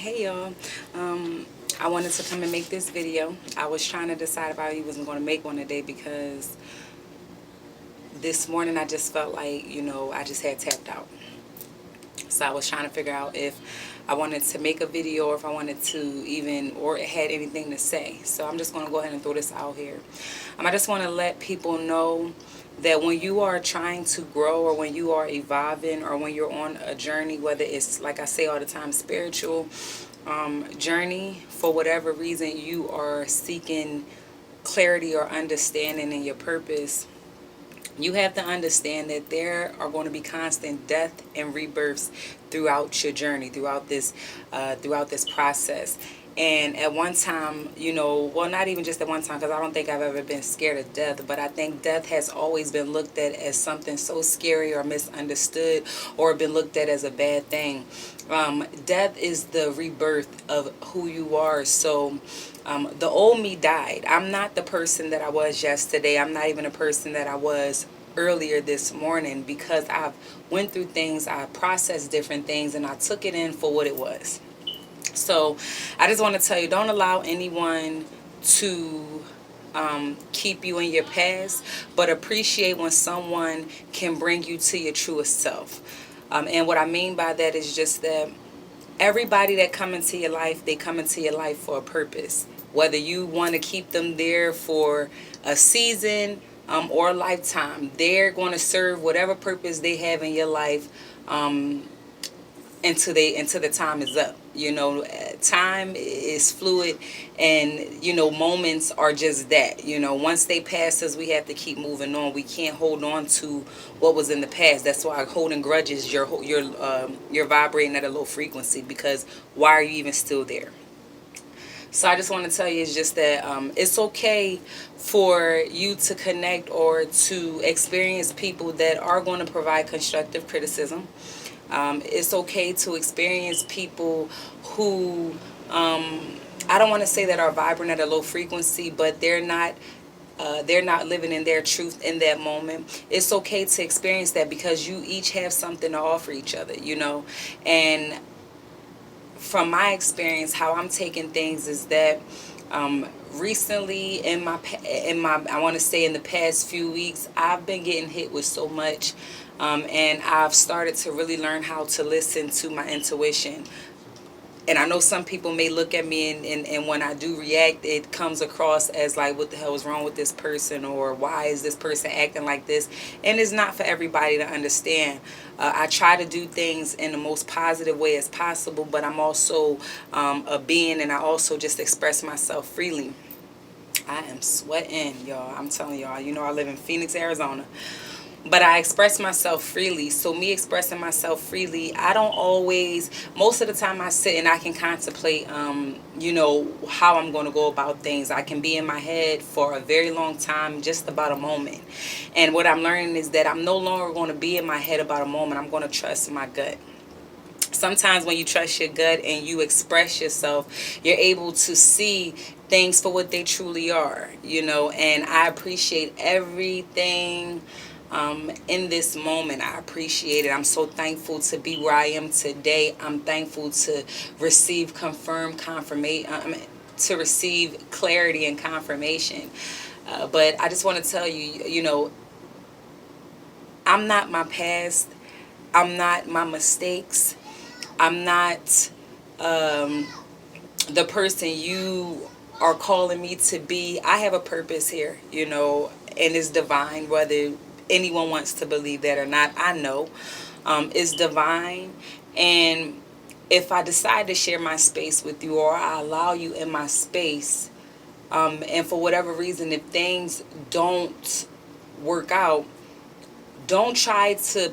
Hey y'all, I wanted to come and make this video. I was trying to decide if I wasn't going to make one today because this morning I just felt like, I just had tapped out. So I was trying to figure out if I wanted to make a video or if I wanted to even, or had anything to say. So I'm just going to go ahead and throw this out here. I just want to let people know that when you are trying to grow, or when you are evolving, or when you're on a journey, whether it's, like I say all the time, spiritual journey, for whatever reason you are seeking clarity or understanding in your purpose, you have to understand that there are going to be constant death and rebirths throughout your journey, throughout this process. And at one time, well, not even just at one time, because I don't think I've ever been scared of death, but I think death has always been looked at as something so scary or misunderstood, or been looked at as a bad thing. Death is the rebirth of who you are. So the old me died. I'm not the person that I was yesterday. I'm not even the person that I was earlier this morning, because I've went through things, I processed different things, and I took it in for what it was. So I just want to tell you, don't allow anyone to keep you in your past, but appreciate when someone can bring you to your truest self. And what I mean by that is just that everybody that come into your life, they come into your life for a purpose. Whether you want to keep them there for a season or a lifetime, they're going to serve whatever purpose they have in your life until the time is up. Time is fluid, and moments are just that. Once they pass us, we have to keep moving on. We can't hold on to what was in the past. That's why holding grudges, you're vibrating at a low frequency, because why are you even still there? So I just want to tell you, it's just that it's okay for you to connect or to experience people that are going to provide constructive criticism. It's okay to experience people who, I don't want to say that are vibrant at a low frequency, but they're not living in their truth in that moment. It's okay to experience that, because you each have something to offer each other, and from my experience, how I'm taking things is that recently in my I want to say in the past few weeks, I've been getting hit with so much, and I've started to really learn how to listen to my intuition. And I know some people may look at me, and when I do react, it comes across as like, what the hell is wrong with this person, or why is this person acting like this? And it's not for everybody to understand. I try to do things in the most positive way as possible, but I'm also a being, and I also just express myself freely. I am sweating, y'all. I'm telling y'all, I live in Phoenix, Arizona. But I express myself freely. So me expressing myself freely, I don't always, most of the time I sit and I can contemplate, how I'm going to go about things. I can be in my head for a very long time, just about a moment. And what I'm learning is that I'm no longer going to be in my head about a moment. I'm going to trust my gut. Sometimes when you trust your gut and you express yourself, you're able to see things for what they truly are, and I appreciate everything in this moment. I appreciate it. I'm so thankful to be where I am today. I'm thankful to receive confirmation, to receive clarity and confirmation. But I just want to tell you, I'm not my past. I'm not my mistakes. I'm not the person you are calling me to be. I have a purpose here, and it's divine, whether anyone wants to believe that or not. I know it's divine. And if I decide to share my space with you, or I allow you in my space, and for whatever reason, if things don't work out, don't try to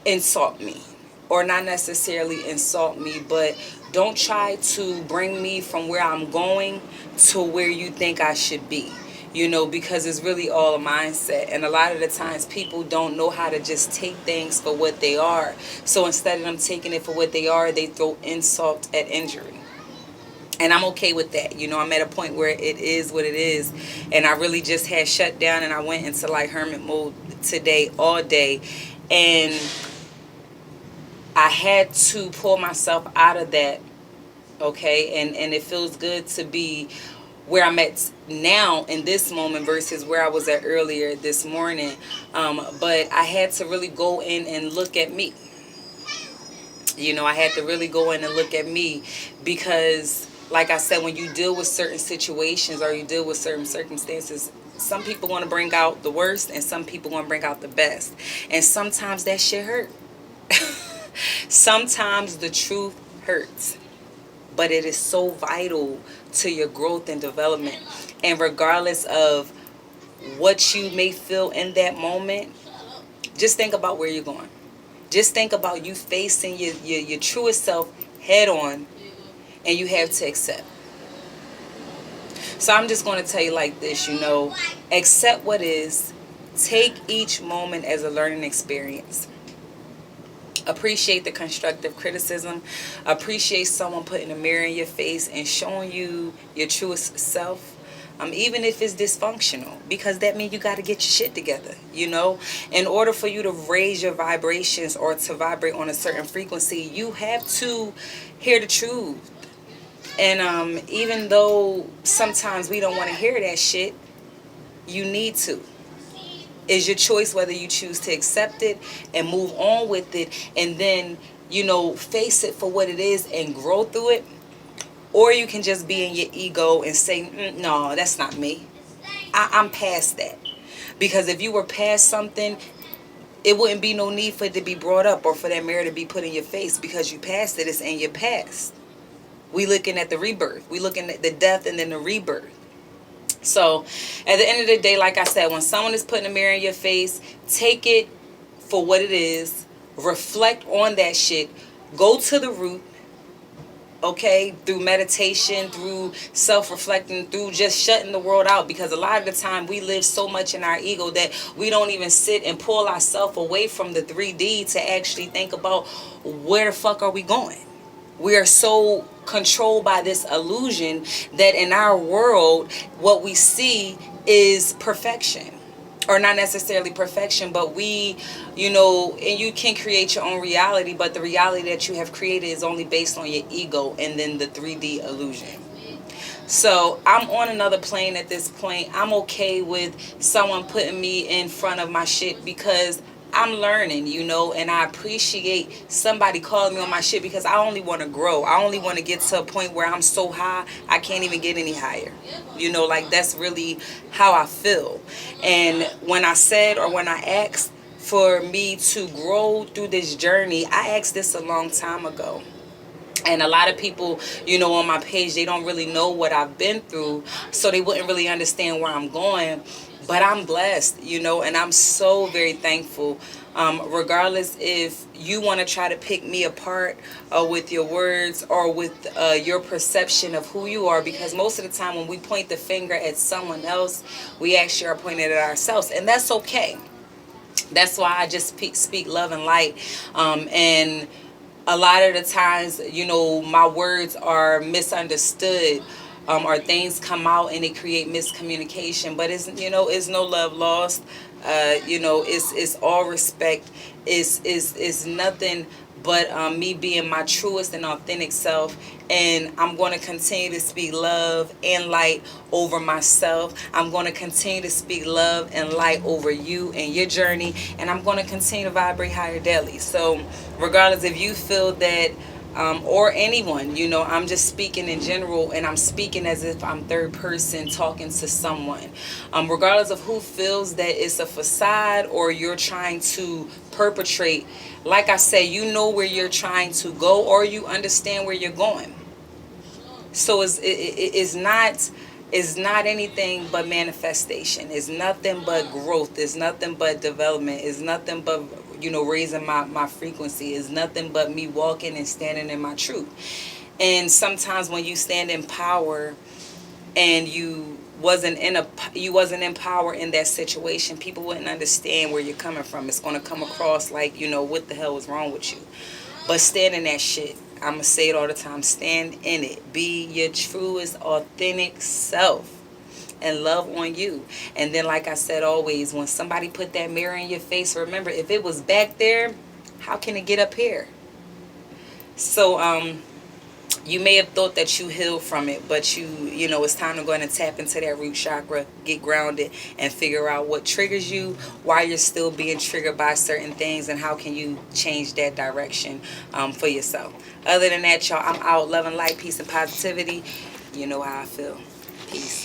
insult me, or not necessarily insult me, but don't try to bring me from where I'm going to where you think I should be, because it's really all a mindset. And a lot of the times people don't know how to just take things for what they are. So instead of them taking it for what they are, they throw insult at injury. And I'm okay with that. I'm at a point where it is what it is. And I really just had shut down, and I went into like hermit mode today, all day. And I had to pull myself out of that, okay? And it feels good to be where I'm at now in this moment versus where I was at earlier this morning. But I had to really go in and look at me. I had to really go in and look at me because, like I said, when you deal with certain situations or you deal with certain circumstances, some people want to bring out the worst and some people want to bring out the best. And sometimes that shit hurt. Sometimes the truth hurts, but it is so vital to your growth and development. And regardless of what you may feel in that moment, just think about where you're going. Just think about you facing your truest self head on, and you have to accept. So I'm just going to tell you like this, accept what is, take each moment as a learning experience. Appreciate the constructive criticism. Appreciate someone putting a mirror in your face and showing you your truest self. Even if it's dysfunctional, because that means you got to get your shit together. In order for you to raise your vibrations or to vibrate on a certain frequency, you have to hear the truth. And even though sometimes we don't want to hear that shit, you need to. It's your choice whether you choose to accept it and move on with it and then, face it for what it is and grow through it. Or you can just be in your ego and say, no, that's not me. I'm past that. Because if you were past something, it wouldn't be no need for it to be brought up or for that mirror to be put in your face because you passed it. It's in your past. We looking at the rebirth. We looking at the death and then the rebirth. So at the end of the day, like I said, when someone is putting a mirror in your face, take it for what it is. Reflect on that shit. Go to the root. Okay, through meditation, through self-reflecting, through just shutting the world out, because a lot of the time we live so much in our ego that we don't even sit and pull ourselves away from the 3D to actually think about where the fuck are we going. We are so controlled by this illusion that in our world what we see is perfection. Or not necessarily perfection, but and you can create your own reality, but the reality that you have created is only based on your ego and then the 3D illusion. So I'm on another plane at this point. I'm okay with someone putting me in front of my shit because I'm learning, and I appreciate somebody calling me on my shit because I only want to grow. I only want to get to a point where I'm so high, I can't even get any higher. That's really how I feel. And when I said or when I asked for me to grow through this journey, I asked this a long time ago. And a lot of people, on my page, they don't really know what I've been through, so they wouldn't really understand where I'm going. But I'm blessed, and I'm so very thankful. Regardless if you want to try to pick me apart with your words or with your perception of who you are, because most of the time when we point the finger at someone else, we actually are pointing at ourselves, and that's okay. That's why I just speak love and light. And a lot of the times, my words are misunderstood. Or things come out and they create miscommunication, but it's no love lost. It's all respect. It's nothing but me being my truest and authentic self. And I'm going to continue to speak love and light over myself. I'm going to continue to speak love and light over you and your journey. And I'm going to continue to vibrate higher daily. So regardless if you feel that or anyone, I'm just speaking in general, and I'm speaking as if I'm third person talking to someone. Regardless of who feels that it's a facade or you're trying to perpetrate, like I said, where you're trying to go or you understand where you're going. So it's not anything but manifestation. It's nothing but growth. It's nothing but development. It's nothing but raising my frequency. Is nothing but me walking and standing in my truth. And sometimes when you stand in power and you wasn't in power in that situation, people wouldn't understand where you're coming from. It's going to come across like, what the hell is wrong with you? But stand in that shit. I'm going to say it all the time. Stand in it. Be your truest, authentic self. And love on you. And then, like I said, always, when somebody put that mirror in your face, remember, if it was back there, how can it get up here? So you may have thought that you healed from it, but you know, it's time to go ahead and tap into that root chakra, get grounded, and figure out what triggers you, why you're still being triggered by certain things, and how can you change that direction for yourself. Other than that, y'all, I'm out. Loving light, peace, and positivity. You know how I feel. Peace.